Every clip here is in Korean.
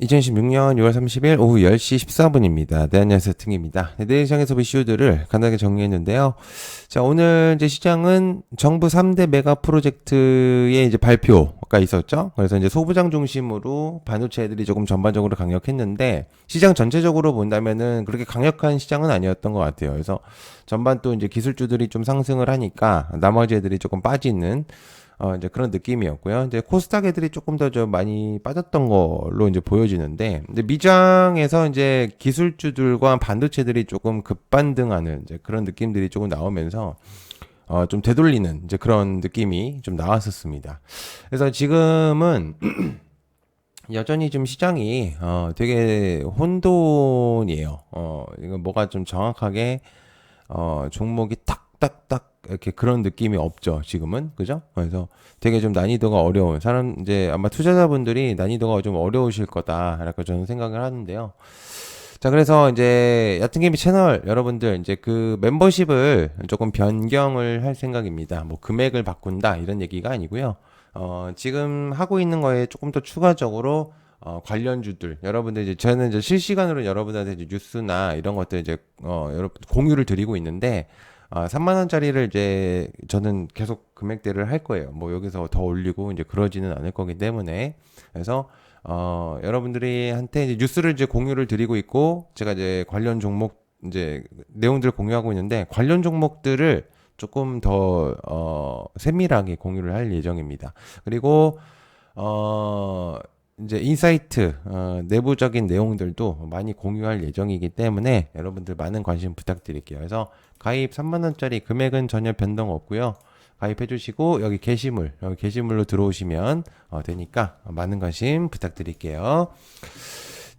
2016년 6월 30일 오후 10시 14분입니다. 네, 안녕하세요. 등입니다. 네, 내일 시장에서 이슈들을 간단하게 정리했는데요. 자, 오늘 이제 시장은 정부 3대 메가 프로젝트의 이제 발표가 있었죠. 그래서 이제 소부장 중심으로 반도체 애들이 조금 전반적으로 강력했는데, 시장 전체적으로 본다면은 그렇게 강력한 시장은 아니었던 것 같아요. 그래서 전반 또 이제 기술주들이 좀 상승을 하니까 나머지 애들이 조금 빠지는 이제 그런 느낌이었고요. 이제 코스닥 애들이 조금 더 좀 많이 빠졌던 걸로 이제 보여지는데, 근데 미장에서 이제 기술주들과 반도체들이 조금 급반등하는 이제 그런 느낌들이 조금 나오면서, 좀 되돌리는 이제 그런 느낌이 좀 나왔었습니다. 그래서 지금은 여전히 좀 시장이, 되게 혼돈이에요. 이거 뭐가 좀 정확하게, 종목이 딱딱딱 이렇게 그런 느낌이 없죠, 지금은. 그죠? 그래서 되게 좀 난이도가 어려운 이제 아마 투자자분들이 난이도가 좀 어려우실 거다 라고 저는 생각을 하는데요. 자, 그래서 이제 얕은개미 채널 여러분들 이제 그 멤버십을 조금 변경을 할 생각입니다. 뭐 금액을 바꾼다 이런 얘기가 아니고요. 지금 하고 있는 거에 조금 더 추가적으로 관련주들 여러분들 이제 저는 이제 실시간으로 여러분들한테 이제 뉴스나 이런 것들 이제 여러분 공유를 드리고 있는데, 3만 원짜리를 이제 저는 계속 금액대를 할 거예요. 뭐 여기서 더 올리고 이제 그러지는 않을 거기 때문에. 그래서 여러분들이 한테 이제 뉴스를 이제 공유를 드리고 있고, 제가 이제 관련 종목 이제 내용들을 공유하고 있는데, 관련 종목들을 조금 더 세밀하게 공유를 할 예정입니다. 그리고 이제 인사이트 내부적인 내용들도 많이 공유할 예정이기 때문에 여러분들 많은 관심 부탁드릴게요. 그래서 가입 3만 원짜리 금액은 전혀 변동 없고요. 가입해 주시고 여기 게시물로 들어오시면 되니까 많은 관심 부탁드릴게요.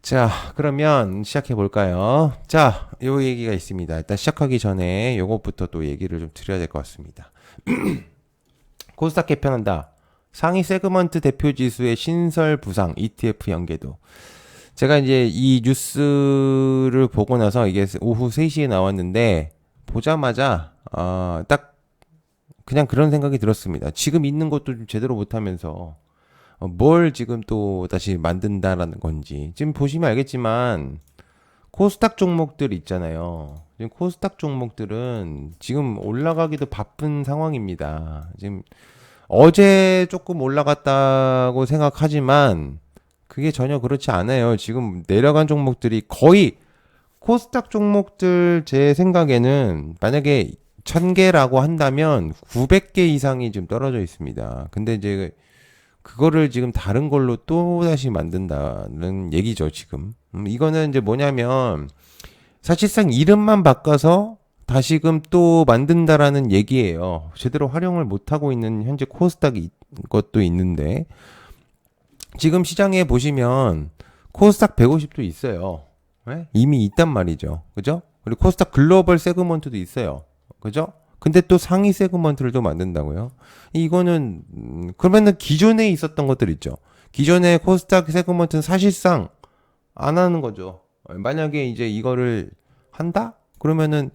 자, 그러면 시작해 볼까요? 자, 요 얘기가 있습니다. 일단 시작하기 전에 요것부터 또 얘기를 좀 드려야 될 것 같습니다. 코스닥 개편한다. 상위 세그먼트 대표 지수의 신설 부상 ETF 연계도. 제가 이제 이 뉴스를 보고 나서 이게 오후 3시에 나왔는데, 보자마자 딱 그냥 그런 생각이 들었습니다. 지금 있는 것도 좀 제대로 못하면서 뭘 지금 또 다시 만든다라는 건지. 지금 보시면 알겠지만 코스닥 종목들 있잖아요. 지금 코스닥 종목들은 지금 올라가기도 바쁜 상황입니다. 지금 어제 조금 올라갔다고 생각하지만 그게 전혀 그렇지 않아요. 지금 내려간 종목들이 거의 코스닥 종목들 제 생각에는 만약에 1000개라고 한다면 900개 이상이 지금 떨어져 있습니다. 근데 이제 그거를 지금 다른 걸로 또 다시 만든다는 얘기죠, 지금. 이거는 이제 뭐냐면 사실상 이름만 바꿔서 다시금 또 만든다라는 얘기예요. 제대로 활용을 못하고 있는 현재 코스닥이 것도 있는데, 지금 시장에 보시면 코스닥 150도 있어요. 네? 이미 있단 말이죠. 그죠? 그리고 코스닥 글로벌 세그먼트도 있어요. 그죠? 근데 또 상위 세그먼트를 또 만든다고요? 이거는 그러면은 기존에 있었던 것들 있죠. 기존에 코스닥 세그먼트는 사실상 안 하는 거죠. 만약에 이제 이거를 한다? 그러면은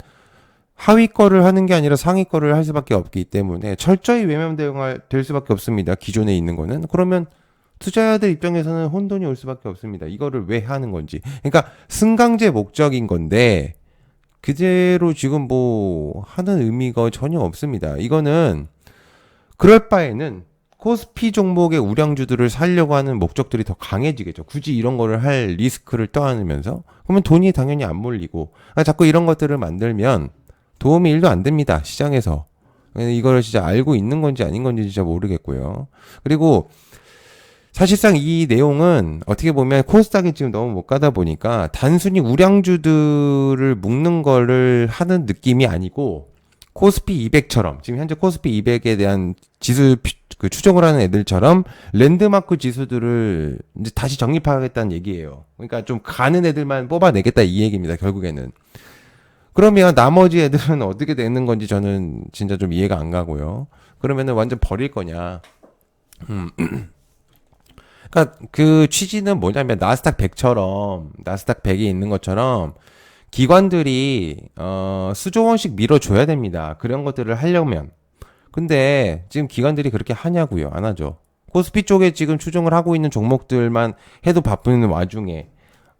하위 거를 하는 게 아니라 상위 거를 할 수밖에 없기 때문에 철저히 외면될 수밖에 없습니다. 기존에 있는 거는. 그러면 투자자들 입장에서는 혼돈이 올 수밖에 없습니다. 이거를 왜 하는 건지. 그러니까 승강제 목적인 건데 그대로 지금 뭐 하는 의미가 전혀 없습니다. 이거는 그럴 바에는 코스피 종목의 우량주들을 살려고 하는 목적들이 더 강해지겠죠. 굳이 이런 거를 할 리스크를 떠안으면서. 그러면 돈이 당연히 안 몰리고. 자꾸 이런 것들을 만들면 도움이 1도 안 됩니다. 시장에서. 이걸 진짜 알고 있는 건지 아닌 건지 진짜 모르겠고요. 그리고 사실상 이 내용은 어떻게 보면 코스닥이 지금 너무 못 가다 보니까 단순히 우량주들을 묶는 거를 하는 느낌이 아니고, 코스피 200처럼 지금 현재 코스피 200에 대한 지수 그 추정을 하는 애들처럼 랜드마크 지수들을 이제 다시 정립하겠다는 얘기예요. 그러니까 좀 가는 애들만 뽑아내겠다 이 얘기입니다. 결국에는. 그러면 나머지 애들은 어떻게 되는 건지 저는 진짜 좀 이해가 안 가고요. 그러면은 완전 버릴 거냐. 그러니까 그 취지는 뭐냐면 나스닥 100처럼 나스닥 100이 있는 것처럼 기관들이 수조 원씩 밀어줘야 됩니다. 그런 것들을 하려면. 근데 지금 기관들이 그렇게 하냐고요? 안 하죠. 코스피 쪽에 지금 추종을 하고 있는 종목들만 해도 바쁜 와중에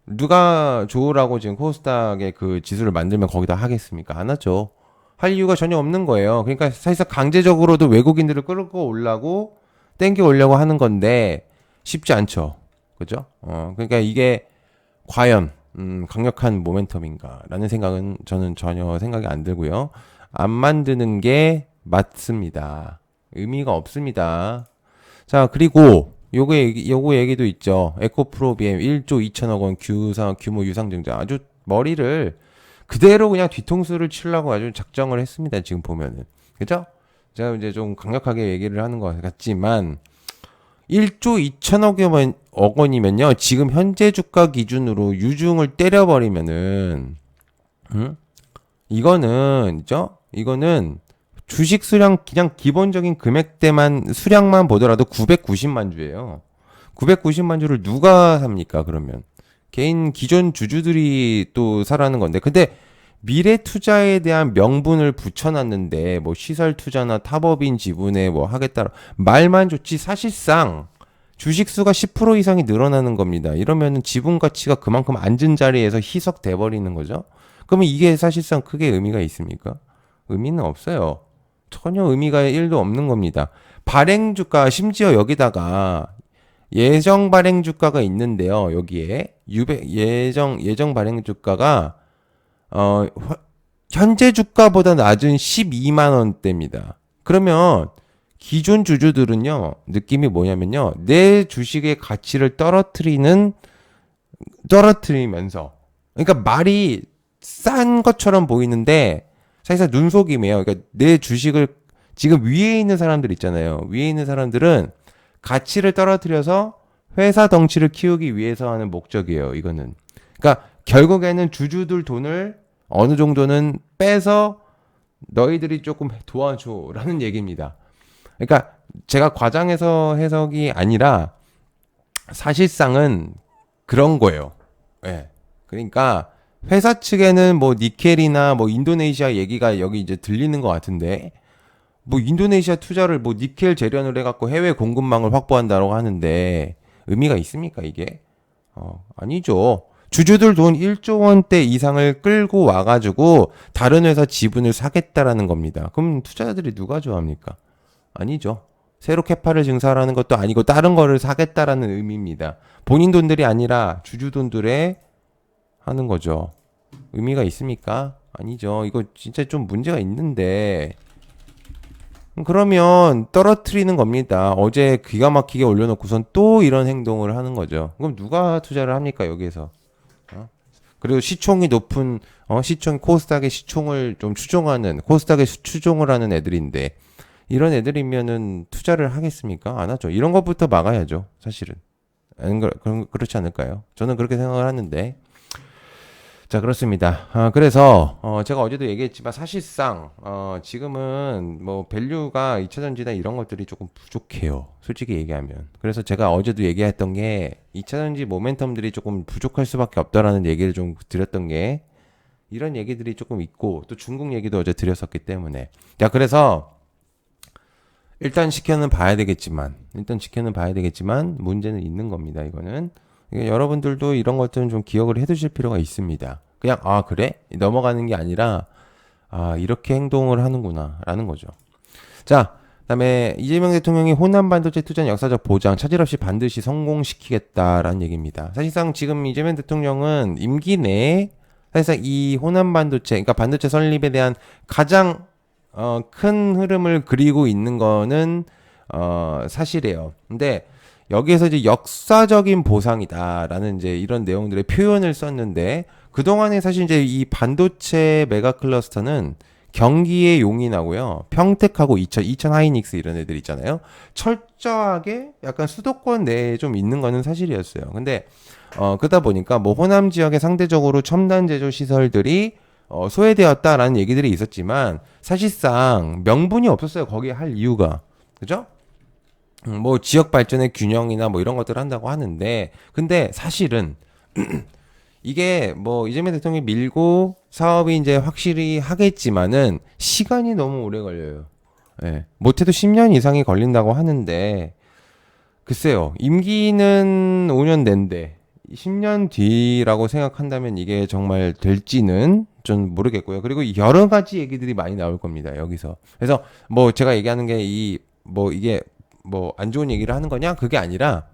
누가 좋으라고 지금 코스닥의 그 지수를 만들면 거기다 하겠습니까? 안 하죠. 할 이유가 전혀 없는 거예요. 그러니까 사실상 강제적으로도 외국인들을 끌고 오려고 땡겨 오려고 하는 건데 쉽지 않죠. 그죠? 그러니까 이게 과연 강력한 모멘텀인가라는 생각은 저는 전혀 생각이 안 들고요. 안 만드는 게 맞습니다. 의미가 없습니다. 자, 그리고 요거 얘기도 있죠. 에코프로비엠 1조 2천억 원 규모 유상증자. 아주 머리를 그대로 그냥 뒤통수를 치려고 아주 작정을 했습니다. 지금 보면은. 그죠? 제가 이제 좀 강력하게 얘기를 하는 것 같지만 1조 2천억 원이면요. 지금 현재 주가 기준으로 유중을 때려버리면은 이거는 주식 수량 그냥 기본적인 금액대만 수량만 보더라도 990만 주예요. 990만 주를 누가 삽니까? 그러면 개인 기존 주주들이 또 사라는 건데, 근데 미래 투자에 대한 명분을 붙여놨는데 뭐 시설 투자나 타법인 지분에 뭐 하겠다 말만 좋지 사실상 주식 수가 10% 이상이 늘어나는 겁니다. 이러면은 지분 가치가 그만큼 앉은 자리에서 희석돼 버리는 거죠. 그러면 이게 사실상 크게 의미가 있습니까? 의미는 없어요. 전혀 의미가 1도 없는 겁니다. 발행 주가, 심지어 여기다가 예정 발행 주가가 있는데요. 여기에 예정 발행 주가가 현재 주가보다 낮은 12만 원대입니다. 그러면 기존 주주들은요, 느낌이 뭐냐면요, 내 주식의 가치를 떨어뜨리면서, 그러니까 말이 싼 것처럼 보이는데 사실상 눈속임이에요. 그러니까 내 주식을 지금 위에 있는 사람들 있잖아요. 위에 있는 사람들은 가치를 떨어뜨려서 회사 덩치를 키우기 위해서 하는 목적이에요. 이거는. 그러니까 결국에는 주주들 돈을 어느 정도는 빼서 너희들이 조금 도와줘라는 얘기입니다. 그러니까 제가 과장해서 해석이 아니라 사실상은 그런 거예요. 예. 그러니까 회사 측에는 뭐 니켈이나 뭐 인도네시아 얘기가 여기 이제 들리는 것 같은데, 뭐 인도네시아 투자를 뭐 니켈 재련을 해갖고 해외 공급망을 확보한다고 하는데 의미가 있습니까 이게? 아니죠. 주주들 돈 1조 원대 이상을 끌고 와가지고 다른 회사 지분을 사겠다라는 겁니다. 그럼 투자자들이 누가 좋아합니까? 아니죠. 새로 캐파를 증설하는 것도 아니고 다른 거를 사겠다라는 의미입니다. 본인 돈들이 아니라 주주 돈들에 하는 거죠. 의미가 있습니까? 아니죠. 이거 진짜 좀 문제가 있는데, 그러면 떨어뜨리는 겁니다. 어제 기가 막히게 올려놓고선 또 이런 행동을 하는 거죠. 그럼 누가 투자를 합니까 여기에서? 그리고 시총이 높은 시총 코스닥의 시총을 좀 추종하는, 코스닥에 추종을 하는 애들인데 이런 애들이면은 투자를 하겠습니까? 안 하죠. 이런 것부터 막아야죠. 사실은. 그렇지 않을까요? 저는 그렇게 생각을 하는데. 자, 그렇습니다. 그래서 제가 어제도 얘기했지만 사실상 지금은 뭐 밸류가 2차전지나 이런 것들이 조금 부족해요. 솔직히 얘기하면. 그래서 제가 어제도 얘기했던 게 2차전지 모멘텀들이 조금 부족할 수밖에 없다라는 얘기를 좀 드렸던 게 이런 얘기들이 조금 있고, 또 중국 얘기도 어제 드렸었기 때문에. 자, 그래서 일단 지켜는 봐야 되겠지만 문제는 있는 겁니다. 이거는. 그러니까 여러분들도 이런 것들은 좀 기억을 해두실 필요가 있습니다. 그냥 그래? 넘어가는 게 아니라 이렇게 행동을 하는구나 라는 거죠. 자, 그다음에 이재명 대통령이 호남 반도체 투자 역사적 보장 차질 없이 반드시 성공시키겠다라는 얘기입니다. 사실상 지금 이재명 대통령은 임기 내에 사실상 이 호남 반도체, 그러니까 반도체 설립에 대한 가장 큰 흐름을 그리고 있는 거는 사실이에요. 근데 여기에서 이제 역사적인 보상이다라는 이제 이런 내용들의 표현을 썼는데, 그동안에 사실 이제 이 반도체 메가 클러스터는 경기의 용인하고요, 평택하고 이천 하이닉스 이런 애들 있잖아요. 철저하게 약간 수도권 내에 좀 있는 거는 사실이었어요. 근데 그러다 보니까 뭐 호남 지역에 상대적으로 첨단 제조 시설들이 소외되었다라는 얘기들이 있었지만 사실상 명분이 없었어요. 거기에 할 이유가. 그죠? 뭐 지역 발전의 균형이나 뭐 이런 것들을 한다고 하는데, 근데 사실은 이게 뭐 이재명 대통령이 밀고 사업이 이제 확실히 하겠지만은 시간이 너무 오래 걸려요. 예. 못해도 10년 이상이 걸린다고 하는데 글쎄요. 임기는 5년 내인데 10년 뒤라고 생각한다면 이게 정말 될지는 좀 모르겠고요. 그리고 여러 가지 얘기들이 많이 나올 겁니다. 여기서. 그래서 뭐 제가 얘기하는 게 이게 뭐 안 좋은 얘기를 하는 거냐? 그게 아니라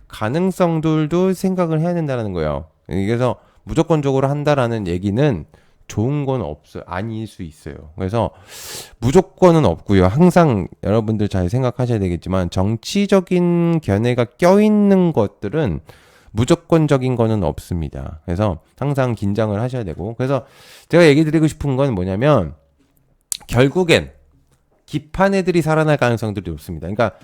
가능성들도 생각을 해야 된다는 거예요. 그래서 무조건적으로 한다라는 얘기는 좋은 건 없어요. 아닐 수 있어요. 그래서 무조건은 없고요. 항상 여러분들 잘 생각하셔야 되겠지만 정치적인 견해가 껴있는 것들은 무조건적인 거는 없습니다. 그래서 항상 긴장을 하셔야 되고, 그래서 제가 얘기 드리고 싶은 건 뭐냐면 결국엔 기판 애들이 살아날 가능성들이 높습니다. 그러니까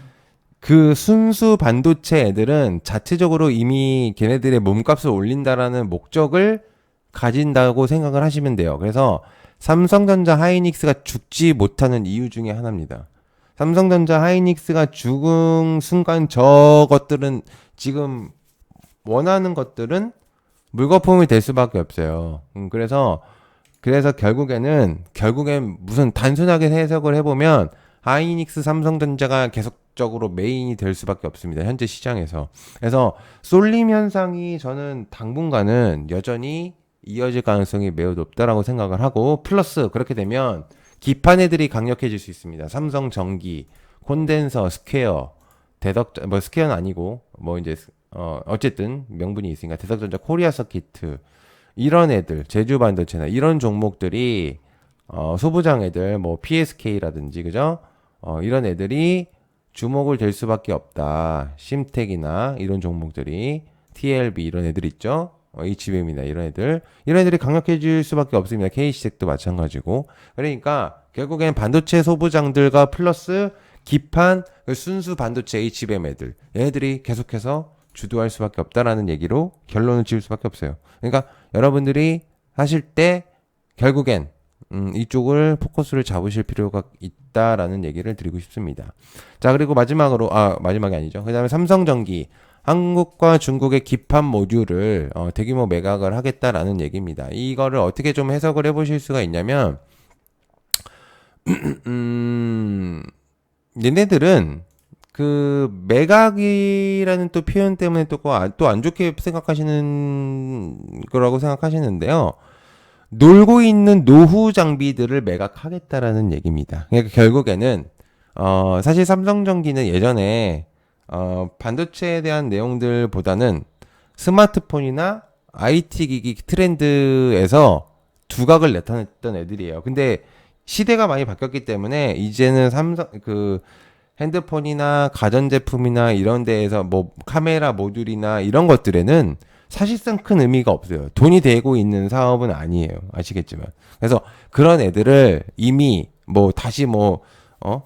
그 순수 반도체 애들은 자체적으로 이미 걔네들의 몸값을 올린다라는 목적을 가진다고 생각을 하시면 돼요. 그래서 삼성전자 하이닉스가 죽지 못하는 이유 중에 하나입니다. 삼성전자 하이닉스가 죽은 순간 저것들은 지금 원하는 것들은 물거품이 될 수밖에 없어요. 그래서 결국엔 무슨 단순하게 해석을 해보면 하이닉스 삼성전자가 계속적으로 메인이 될 수밖에 없습니다. 현재 시장에서. 그래서 쏠림 현상이 저는 당분간은 여전히 이어질 가능성이 매우 높다라고 생각을 하고, 플러스 그렇게 되면 기판 애들이 강력해질 수 있습니다. 삼성 전기, 콘덴서, 스퀘어, 뭐 스퀘어는 아니고 뭐 이제 어쨌든 명분이 있으니까 대덕전자, 코리아 서키트, 이런 애들, 제주 반도체나 이런 종목들이 소부장 애들, 뭐 PSK라든지 그죠? 이런 애들이 주목을 될 수밖에 없다. 심텍이나 이런 종목들이, TLB 이런 애들 있죠? HBM이나 이런 애들이 강력해질 수밖에 없습니다. KC텍도 마찬가지고. 그러니까 결국엔 반도체 소부장들과 플러스 기판 순수 반도체 HBM 얘네들이 계속해서 주도할 수밖에 없다라는 얘기로 결론을 지을 수밖에 없어요. 그러니까 여러분들이 하실 때 결국엔 이쪽을 포커스를 잡으실 필요가 있다라는 얘기를 드리고 싶습니다. 자, 그리고 마지막이 아니죠. 그 다음에 삼성전기, 한국과 중국의 기판 모듈을 대규모 매각을 하겠다라는 얘기입니다. 이거를 어떻게 좀 해석을 해보실 수가 있냐면 얘네들은 그 매각이라는 또 표현 때문에 또 안 좋게 생각하시는 거라고 생각하시는데요. 놀고 있는 노후 장비들을 매각하겠다라는 얘기입니다. 그러니까 결국에는 사실 삼성전기는 예전에 반도체에 대한 내용들보다는 스마트폰이나 IT 기기 트렌드에서 두각을 나타냈던 애들이에요. 근데 시대가 많이 바뀌었기 때문에 이제는 핸드폰이나 가전제품이나 이런 데에서 뭐 카메라 모듈이나 이런 것들에는 사실상 큰 의미가 없어요. 돈이 되고 있는 사업은 아니에요. 아시겠지만. 그래서 그런 애들을 이미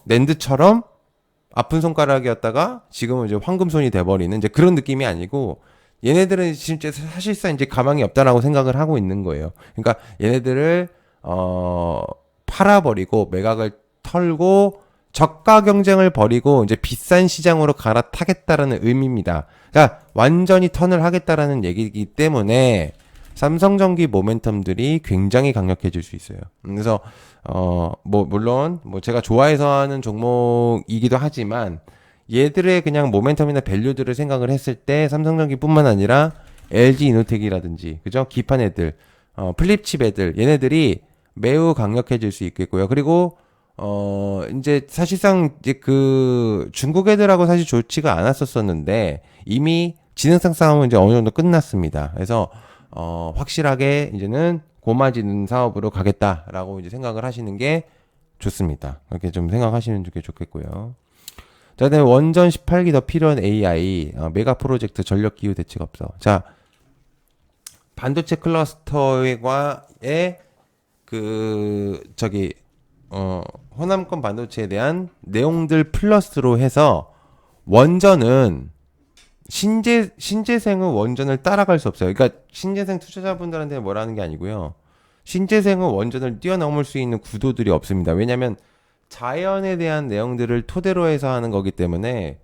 낸드처럼 아픈 손가락이었다가 지금은 이제 황금손이 돼버리는 이제 그런 느낌이 아니고, 얘네들은 진짜 사실상 이제 가망이 없다라고 생각을 하고 있는 거예요. 그러니까 얘네들을 팔아버리고 매각을 털고 저가 경쟁을 벌이고 이제 비싼 시장으로 갈아타겠다라는 의미입니다. 그러니까 완전히 턴을 하겠다라는 얘기이기 때문에 삼성전기 모멘텀들이 굉장히 강력해질 수 있어요. 그래서 물론 제가 좋아해서 하는 종목이기도 하지만 얘들의 그냥 모멘텀이나 밸류들을 생각을 했을 때 삼성전기뿐만 아니라 LG 이노텍이라든지 그죠? 기판 애들, 플립칩 애들, 얘네들이 매우 강력해질 수 있겠고요. 그리고 이제 사실상 이제 그 중국 애들하고 사실 좋지가 않았었는데 이미 지능상 싸움은 이제 어느 정도 끝났습니다. 그래서 확실하게 이제는 고마지는 사업으로 가겠다라고 이제 생각을 하시는 게 좋습니다. 그렇게 좀 생각하시는 게 좋겠고요. 자, 그다음에 원전 18기 더 필요한 AI, 메가 프로젝트 전력 기후 대책 없어. 자, 반도체 클러스터와의 호남권 반도체에 대한 내용들 플러스로 해서 원전은 신재생은 원전을 따라갈 수 없어요. 그러니까 신재생 투자자분들한테 뭐라는 게 아니고요. 신재생은 원전을 뛰어넘을 수 있는 구도들이 없습니다. 왜냐하면 자연에 대한 내용들을 토대로 해서 하는 거기 때문에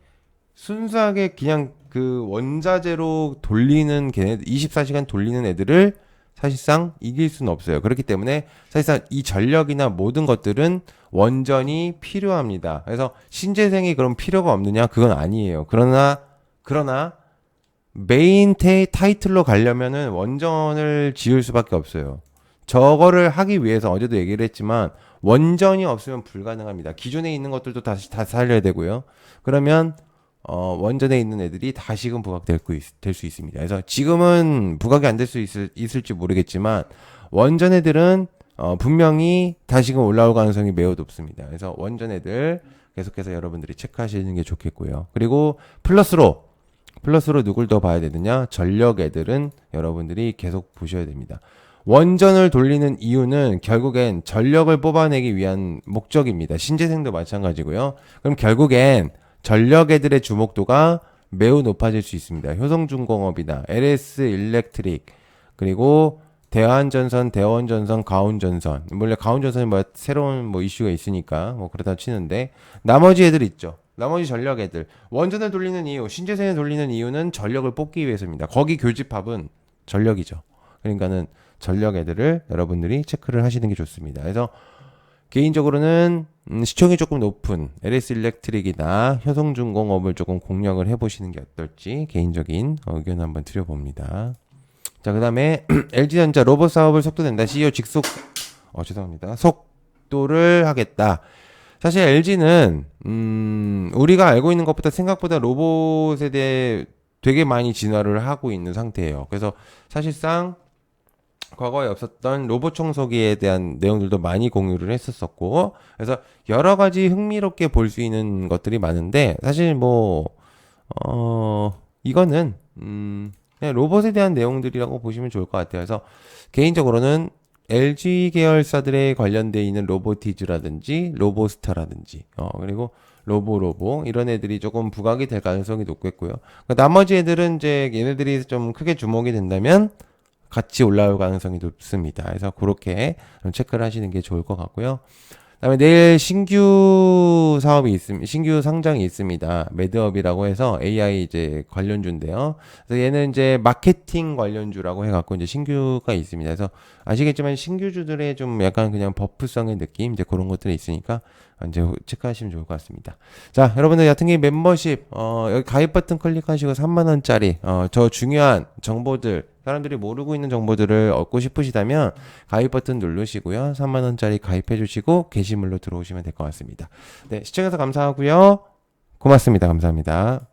순수하게 그냥 그 원자재로 돌리는 24시간 돌리는 애들을 사실상 이길 수는 없어요. 그렇기 때문에 사실상 이 전력이나 모든 것들은 원전이 필요합니다. 그래서 신재생이 그럼 필요가 없느냐? 그건 아니에요. 그러나 그러나 메인 타이틀로 가려면은 원전을 지을 수밖에 없어요. 저거를 하기 위해서 어제도 얘기를 했지만 원전이 없으면 불가능합니다. 기존에 있는 것들도 다시 다 살려야 되고요. 그러면 원전에 있는 애들이 다시금 부각될 수 있습니다. 그래서 지금은 부각이 안 될 수 있을지 모르겠지만 원전 애들은 분명히 다시금 올라올 가능성이 매우 높습니다. 그래서 원전 애들 계속해서 여러분들이 체크하시는 게 좋겠고요. 그리고 플러스로 누굴 더 봐야 되느냐? 전력 애들은 여러분들이 계속 보셔야 됩니다. 원전을 돌리는 이유는 결국엔 전력을 뽑아내기 위한 목적입니다. 신재생도 마찬가지고요. 그럼 결국엔 전력 애들의 주목도가 매우 높아질 수 있습니다. 효성중공업이나 LS 일렉트릭, 그리고 대한전선, 대원전선, 가온전선. 물론 가온전선이 뭐 새로운 뭐 이슈가 있으니까 뭐 그러다 치는데 나머지 애들 있죠. 나머지 전력 애들. 원전을 돌리는 이유, 신재생을 돌리는 이유는 전력을 뽑기 위해서입니다. 거기 교집합은 전력이죠. 그러니까는 전력 애들을 여러분들이 체크를 하시는 게 좋습니다. 그래서 개인적으로는 시총이 조금 높은 LS 일렉트릭이나 효성중공업을 조금 공략을 해보시는 게 어떨지 개인적인 의견을 한번 드려봅니다. 자, 그 다음에 LG전자 로봇 사업을 속도낸다. CEO 직속 죄송합니다. 속도를 하겠다. 사실 LG는 우리가 알고 있는 것보다 생각보다 로봇에 대해 되게 많이 진화를 하고 있는 상태예요. 그래서 사실상 과거에 없었던 로봇 청소기에 대한 내용들도 많이 공유를 했었었고, 그래서 여러 가지 흥미롭게 볼 수 있는 것들이 많은데, 사실 이거는 그냥 로봇에 대한 내용들이라고 보시면 좋을 것 같아요. 그래서 개인적으로는 LG 계열사들에 관련되어 있는 로보티즈라든지 로보스타라든지 그리고 로보 이런 애들이 조금 부각이 될 가능성이 높겠고요. 나머지 애들은 이제 얘네들이 좀 크게 주목이 된다면 같이 올라올 가능성이 높습니다. 그래서 그렇게 체크를 하시는 게 좋을 것 같고요. 그다음에 내일 신규 사업이 신규 상장이 있습니다. 매드업이라고 해서 AI 이제 관련주인데요. 그래서 얘는 이제 마케팅 관련주라고 해갖고 이제 신규가 있습니다. 그래서 아시겠지만 신규주들의 좀 약간 그냥 버프성의 느낌 이제 그런 것들이 있으니까 이제 체크하시면 좋을 것 같습니다. 자, 여러분들 같은 경우 멤버십 여기 가입 버튼 클릭하시고 3만 원짜리 저 중요한 정보들 사람들이 모르고 있는 정보들을 얻고 싶으시다면 가입 버튼 누르시고요. 3만 원짜리 가입해 주시고 게시물로 들어오시면 될 것 같습니다. 네, 시청해서 감사하고요. 고맙습니다. 감사합니다.